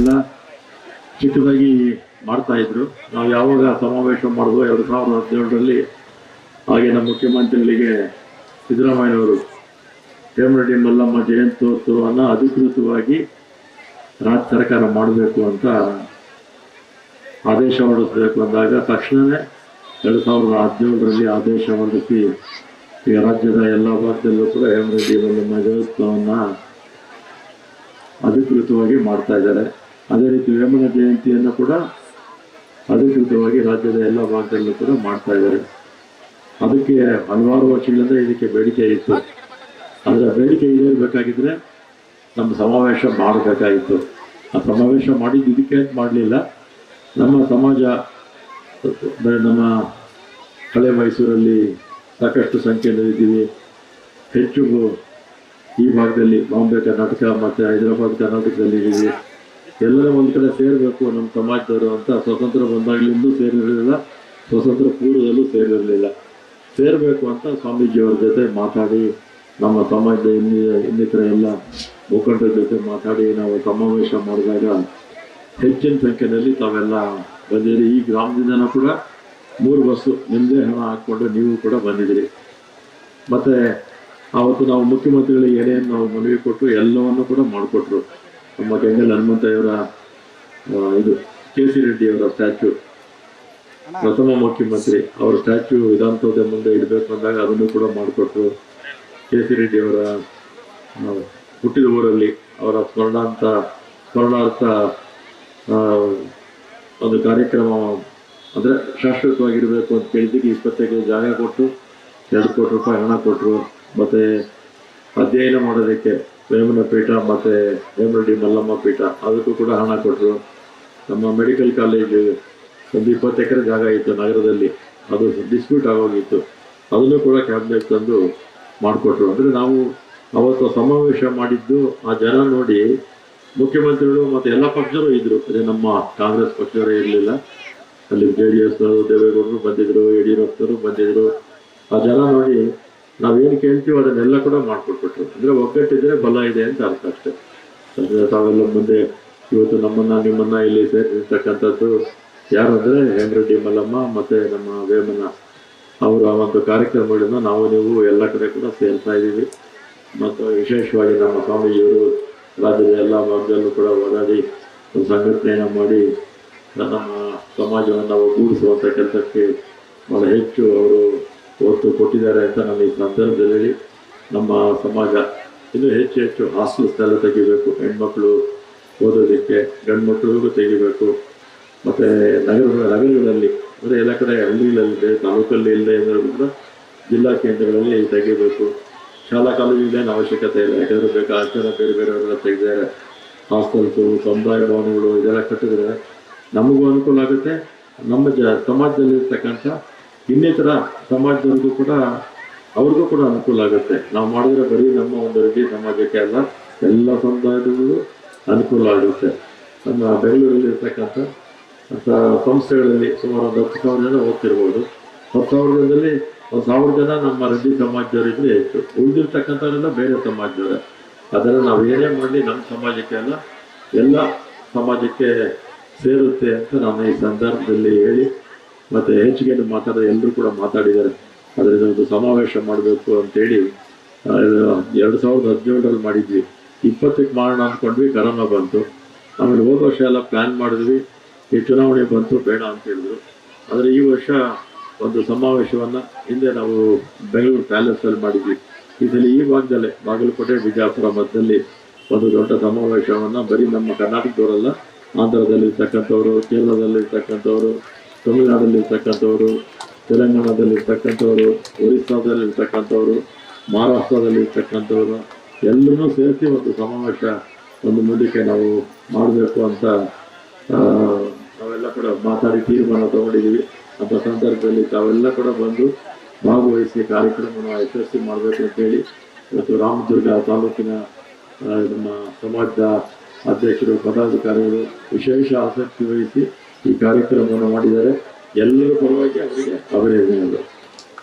ಹಿಂದೆಲ್ಲ ಚಿಕ್ಕದಾಗಿ ಮಾಡ್ತಾ ಇದ್ರು. ನಾವು ಯಾವಾಗ ಸಮಾವೇಶ ಮಾಡಿದ್ವು 2017ರಲ್ಲಿ, ಆಗಿನ ಮುಖ್ಯಮಂತ್ರಿಗಳಿಗೆ ಸಿದ್ದರಾಮಯ್ಯನವರು ಹೇಮರೆಡ್ಡಿ ಮಲ್ಲಮ್ಮ ಜಯಂತ್ಯೋತ್ಸವವನ್ನು ಅಧಿಕೃತವಾಗಿ ರಾಜ್ಯ ಸರ್ಕಾರ ಮಾಡಬೇಕು ಅಂತ ಆದೇಶ ಹೊರಡಿಸಬೇಕು ಅಂದಾಗ ತಕ್ಷಣವೇ 2017ರಲ್ಲಿ ಆದೇಶ ಹೊರಡಿಸಿ ಈಗ ರಾಜ್ಯದ ಎಲ್ಲ ಭಾಗದಲ್ಲೂ ಕೂಡ ಹೇಮರೆಡ್ಡಿ ಮಲ್ಲಮ್ಮ ಜಯಂತ್ಯೋತ್ಸವವನ್ನು ಅಧಿಕೃತವಾಗಿ ಮಾಡ್ತಾ ಇದ್ದಾರೆ. ಅದೇ ರೀತಿ ವೇಮನ ಜಯಂತಿಯನ್ನು ಕೂಡ ಅಧಿಕೃತವಾಗಿ ರಾಜ್ಯದ ಎಲ್ಲ ಭಾಗದಲ್ಲೂ ಕೂಡ ಮಾಡ್ತಾ ಇದ್ದಾರೆ. ಅದಕ್ಕೆ ಹಲವಾರು ವರ್ಷಗಳಿಂದ ಇದಕ್ಕೆ ಬೇಡಿಕೆ ಇತ್ತು. ಅದರ ಬೇಡಿಕೆ ಈಡೇರಬೇಕಾಗಿದ್ರೆ ನಮ್ಮ ಸಮಾವೇಶ ಮಾಡಬೇಕಾಗಿತ್ತು. ಆ ಸಮಾವೇಶ ಮಾಡಿದ್ದು ಇದಕ್ಕೆ ಅಂತ ಮಾಡಲಿಲ್ಲ. ನಮ್ಮ ಸಮಾಜ, ನಮ್ಮ ಹಳೆ ಮೈಸೂರಲ್ಲಿ ಸಾಕಷ್ಟು ಸಂಖ್ಯೆಯಲ್ಲಿ ಇದ್ದೀವಿ. ಹೆಚ್ಚು ಈ ಭಾಗದಲ್ಲಿ ಬಾಂಬೆ ಕರ್ನಾಟಕ ಮತ್ತು ಹೈದರಾಬಾದ್ ಕರ್ನಾಟಕದಲ್ಲಿ ಇದ್ದೀವಿ. ಎಲ್ಲರೂ ಒಂದು ಕಡೆ ಸೇರಬೇಕು ನಮ್ಮ ಸಮಾಜದವರು ಅಂತ ಸ್ವತಂತ್ರ ಬಂದಾಗಲಿಂದೂ ಸೇರಿರಲಿಲ್ಲ, ಸ್ವತಂತ್ರ ಪೂರ್ವದಲ್ಲೂ ಸೇರಿರಲಿಲ್ಲ. ಸೇರಬೇಕು ಅಂತ ಸ್ವಾಮೀಜಿಯವ್ರ ಜೊತೆ ಮಾತಾಡಿ, ನಮ್ಮ ಸಮಾಜದ ಇನ್ನಿತರ ಎಲ್ಲ ಮುಖಂಡರ ಜೊತೆ ಮಾತಾಡಿ ನಾವು ಸಮಾವೇಶ ಮಾಡಿದಾಗ ಹೆಚ್ಚಿನ ಸಂಖ್ಯೆಯಲ್ಲಿ ತಾವೆಲ್ಲ ಬಂದಿದ್ದೀರಿ. ಈ ಗ್ರಾಮದಿಂದನೂ ಕೂಡ 3 ಬಸ್ಸು ನಿಮ್ಮದೇ ಹಣ ಹಾಕ್ಕೊಂಡು ನೀವು ಕೂಡ ಬಂದಿದ್ದೀರಿ. ಮತ್ತು ಆವತ್ತು ನಾವು ಮುಖ್ಯಮಂತ್ರಿಗಳಿಗೆ ಏನೇನು ನಾವು ಮನವಿ ಕೊಟ್ಟು ಎಲ್ಲವನ್ನು ಕೂಡ ಮಾಡಿಕೊಟ್ರು. ನಮ್ಮ ಕೆಂಗಲ್ ಹನುಮಂತಯ್ಯವರ ಇದು KC ರೆಡ್ಡಿಯವರ ಸ್ಟ್ಯಾಚ್ಯೂ, ಪ್ರಥಮ ಮುಖ್ಯಮಂತ್ರಿ ಅವರ ಸ್ಟ್ಯಾಚ್ಯೂ ವಿಧಾನಸೌಧ ಮುಂದೆ ಇಡಬೇಕು ಅಂದಾಗ ಅದನ್ನು ಕೂಡ ಮಾಡಿಕೊಟ್ರು. KC ರೆಡ್ಡಿಯವರ ಹುಟ್ಟಿದ ಊರಲ್ಲಿ ಅವರ ಸ್ಮರಣಾರ್ಥ ಒಂದು ಕಾರ್ಯಕ್ರಮ ಅಂದರೆ ಶಾಶ್ವತವಾಗಿರಬೇಕು ಅಂತ ಕೇಳಿದ್ದಕ್ಕೆ 25 ಜಾಗ ಕೊಟ್ಟು 2 ಕೋಟಿ ರೂಪಾಯಿ ಹಣ ಕೊಟ್ಟರು. ಮತ್ತು ಅಧ್ಯಯನ ಮಾಡೋದಕ್ಕೆ ವೇಮನ ಪೀಠ ಮತ್ತು ಹೇಮರೆಡ್ಡಿ ಮಲ್ಲಮ್ಮ ಪೀಠ ಅದಕ್ಕೂ ಕೂಡ ಹಣ ಕೊಟ್ಟರು. ನಮ್ಮ ಮೆಡಿಕಲ್ ಕಾಲೇಜು ಒಂದು 20 ಎಕರೆ ಜಾಗ ಇತ್ತು ನಗರದಲ್ಲಿ, ಅದು ಡಿಸ್ಪ್ಯೂಟ್ ಆಗೋಗಿತ್ತು, ಅದನ್ನು ಕೂಡ ಕ್ಯಾಬಿನೆಟ್ ತಂದು ಮಾಡಿಕೊಟ್ರು. ಅಂದರೆ ನಾವು ಅವತ್ತು ಸಮಾವೇಶ ಮಾಡಿದ್ದು ಆ ಜನ ನೋಡಿ ಮುಖ್ಯಮಂತ್ರಿಗಳು ಮತ್ತು ಎಲ್ಲ ಪಕ್ಷರು ಇದ್ದರು. ಅದೇ ನಮ್ಮ ಕಾಂಗ್ರೆಸ್ ಪಕ್ಷದವರೇ ಇರಲಿಲ್ಲ, ಅಲ್ಲಿ JDSನವರು ದೇವೇಗೌಡರು ಬಂದಿದ್ದರು, ಯಡಿಯೂರಪ್ಪನವರು ಬಂದಿದ್ದರು. ಆ ಜನ ನೋಡಿ ನಾವೇನು ಕೇಳ್ತೀವೋ ಅದನ್ನೆಲ್ಲ ಕೂಡ ಮಾಡಿಕೊಟ್ಬಿಟ್ರು. ಅಂದರೆ ಒಗ್ಗಟ್ಟಿದ್ರೆ ಬಲ ಇದೆ ಅಂತ ಅರ್ಥ ಅಷ್ಟೇ. ತಾವೆಲ್ಲ ಮುಂದೆ ಇವತ್ತು ನಿಮ್ಮನ್ನು ಇಲ್ಲಿ ಸೇರಿರ್ತಕ್ಕಂಥದ್ದು ಯಾರು ಅಂದರೆ ಹೇಮರೆಡ್ಡಿ ಮಲ್ಲಮ್ಮ ಮತ್ತು ನಮ್ಮ ವೇಮನ ಅವರ ಒಂದು ಕಾರ್ಯಕ್ರಮಗಳನ್ನು ನಾವು ನೀವು ಎಲ್ಲ ಕಡೆ ಕೂಡ ಸೇರ್ತಾ ಇದ್ದೀವಿ. ಮತ್ತು ವಿಶೇಷವಾಗಿ ನಮ್ಮ ಸ್ವಾಮೀಜಿಯವರು ರಾಜ್ಯದ ಎಲ್ಲ ಭಾಗದಲ್ಲೂ ಕೂಡ ಓಡಾಡಿ ಒಂದು ಸಂಘಟನೆಯನ್ನು ಮಾಡಿ ನಮ್ಮ ಸಮಾಜವನ್ನು ಒಗ್ಗೂಡಿಸುವಂಥ ಕೆಲಸಕ್ಕೆ ಭಾಳ ಹೆಚ್ಚು ಅವರು ಒತ್ತು ಕೊಟ್ಟಿದ್ದಾರೆ ಅಂತ ನಾನು ಈ ಸಂದರ್ಭದಲ್ಲಿ ನಮ್ಮ ಸಮಾಜ ಇನ್ನೂ ಹೆಚ್ಚು ಹಾಸ್ಟೆಲ್ಸ್ ಎಲ್ಲ ತೆಗಿಬೇಕು, ಹೆಣ್ಮಕ್ಳು ಓದೋದಕ್ಕೆ, ಗಂಡು ಮಕ್ಕಳಿಗೂ ತೆಗಿಬೇಕು. ಮತ್ತು ನಗರಗಳಲ್ಲಿ ಅಂದರೆ ಎಲ್ಲ ಕಡೆ ಹಳ್ಳಿಗಳಲ್ಲಿ ತಾಲೂಕಲ್ಲಿ ಇಲ್ಲದೆ ಇದ್ದರೂ ಕೂಡ ಜಿಲ್ಲಾ ಕೇಂದ್ರಗಳಲ್ಲಿ ತೆಗಿಬೇಕು. ಶಾಲಾ ಕಾಲೇಜಿನ ಅವಶ್ಯಕತೆ ಇಲ್ಲ, ಯಾಕಂದರೆ ಬೇಕಾದ ಬೇರೆ ಬೇರೆಯವರೆಲ್ಲ ತೆಗೆದಿದ್ದಾರೆ. ಹಾಸ್ಟೆಲ್ಸು, ಸಮುದಾಯ ಭವನಗಳು ಇದೆಲ್ಲ ಕಟ್ಟಿದ್ರೆ ನಮಗೂ ಅನುಕೂಲ ಆಗುತ್ತೆ, ನಮ್ಮ ಸಮಾಜದಲ್ಲಿರ್ತಕ್ಕಂಥ ಇನ್ನಿತರ ಸಮಾಜದವ್ರಿಗೂ ಕೂಡ ಅವ್ರಿಗೂ ಕೂಡ ಅನುಕೂಲ ಆಗುತ್ತೆ. ನಾವು ಮಾಡಿದ್ರೆ ಬರೀ ನಮ್ಮ ಒಂದು ರೆಡ್ಡಿ ಸಮಾಜಕ್ಕೆ ಅಲ್ಲ, ಎಲ್ಲ ಸಮುದಾಯದಲ್ಲೂ ಅನುಕೂಲ ಆಗುತ್ತೆ. ನಮ್ಮ ಬೆಂಗಳೂರಲ್ಲಿ ಇರ್ತಕ್ಕಂಥ ಸಂಸ್ಥೆಗಳಲ್ಲಿ ಸುಮಾರು 10,000 ಜನ ಓದ್ತಿರ್ಬೋದು. 10,000 ಜನದಲ್ಲಿ 1,000 ಜನ ನಮ್ಮ ರೆಡ್ಡಿ ಸಮಾಜದವರಿದ್ರೆ ಹೆಚ್ಚು, ಉಳಿದಿರ್ತಕ್ಕಂಥವರೆಲ್ಲ ಬೇರೆ ಸಮಾಜದವರೇ. ಅದನ್ನು ನಾವು ಏನೇ ಮಾಡಲಿ ನಮ್ಮ ಸಮಾಜಕ್ಕೆ ಅಲ್ಲ, ಎಲ್ಲ ಸಮಾಜಕ್ಕೆ ಸೇರುತ್ತೆ ಅಂತ ನಾನು ಈ ಸಂದರ್ಭದಲ್ಲಿ ಹೇಳಿ, ಮತ್ತು ಹೆಚ್ಚಿಗೆ ಮಾತಾಡೋ ಎಲ್ಲರೂ ಕೂಡ ಮಾತಾಡಿದ್ದಾರೆ. ಅದರಿಂದ ಒಂದು ಸಮಾವೇಶ ಮಾಡಬೇಕು ಅಂತೇಳಿ 2017ರಲ್ಲಿ ಮಾಡಿದ್ವಿ. 20ಕ್ಕೆ ಮಾಡೋಣ ಅಂದ್ಕೊಂಡ್ವಿ, ಕರೋನಾ ಬಂತು. ಆಮೇಲೆ ಹೋದ ವರ್ಷ ಎಲ್ಲ ಪ್ಲ್ಯಾನ್ ಮಾಡಿದ್ವಿ, ಈ ಚುನಾವಣೆ ಬಂತು, ಬೇಡ ಅಂತ ಹೇಳಿದ್ರು. ಆದರೆ ಈ ವರ್ಷ ಒಂದು ಸಮಾವೇಶವನ್ನು ಹಿಂದೆ ನಾವು ಬೆಂಗಳೂರು ಪ್ಯಾಲೇಸಲ್ಲಿ ಮಾಡಿದ್ವಿ. ಈ ಸಲ ಈ ಭಾಗದಲ್ಲೇ ಬಾಗಲಕೋಟೆ, ಬಿಜಾಪುರ ಮಧ್ಯದಲ್ಲಿ ಒಂದು ದೊಡ್ಡ ಸಮಾವೇಶವನ್ನು ಬರೀ ನಮ್ಮ ಕರ್ನಾಟಕದವರಲ್ಲ, ಆಂಧ್ರದಲ್ಲಿರ್ತಕ್ಕಂಥವ್ರು, ಕೇರಳದಲ್ಲಿರ್ತಕ್ಕಂಥವ್ರು, ತಮಿಳುನಾಡಲ್ಲಿರ್ತಕ್ಕಂಥವ್ರು, ತೆಲಂಗಾಣದಲ್ಲಿರ್ತಕ್ಕಂಥವ್ರು, ಒರಿಸ್ಸಾದಲ್ಲಿರ್ತಕ್ಕಂಥವ್ರು, ಮಹಾರಾಷ್ಟ್ರದಲ್ಲಿರ್ತಕ್ಕಂಥವ್ರು ಎಲ್ಲರೂ ಸೇರಿಸಿ ಒಂದು ಸಮಾವೇಶ ಒಂದು ಮುಂದಕ್ಕೆ ನಾವು ಮಾಡಬೇಕು ಅಂತ ನಾವೆಲ್ಲ ಕೂಡ ಮಾತಾಡಿ ತೀರ್ಮಾನ ತಗೊಂಡಿದ್ದೀವಿ. ಅಂಥ ಸಂದರ್ಭದಲ್ಲಿ ತಾವೆಲ್ಲ ಕೂಡ ಬಂದು ಭಾಗವಹಿಸಿ ಕಾರ್ಯಕ್ರಮವನ್ನು ಯಶಸ್ವಿ ಮಾಡಬೇಕು ಅಂತೇಳಿ ಇವತ್ತು ರಾಮದುರ್ಗ ತಾಲೂಕಿನ ನಮ್ಮ ಸಮಾಜದ ಅಧ್ಯಕ್ಷರು, ಪದಾಧಿಕಾರಿಗಳು ವಿಶೇಷ ಆಸಕ್ತಿ ವಹಿಸಿ ಈ ಕಾರ್ಯಕ್ರಮವನ್ನು ಮಾಡಿದ್ದಾರೆ. ಎಲ್ಲರ ಪರವಾಗಿ ಅವರಿಗೆ ಅಭಿನಂದನೆಗಳು.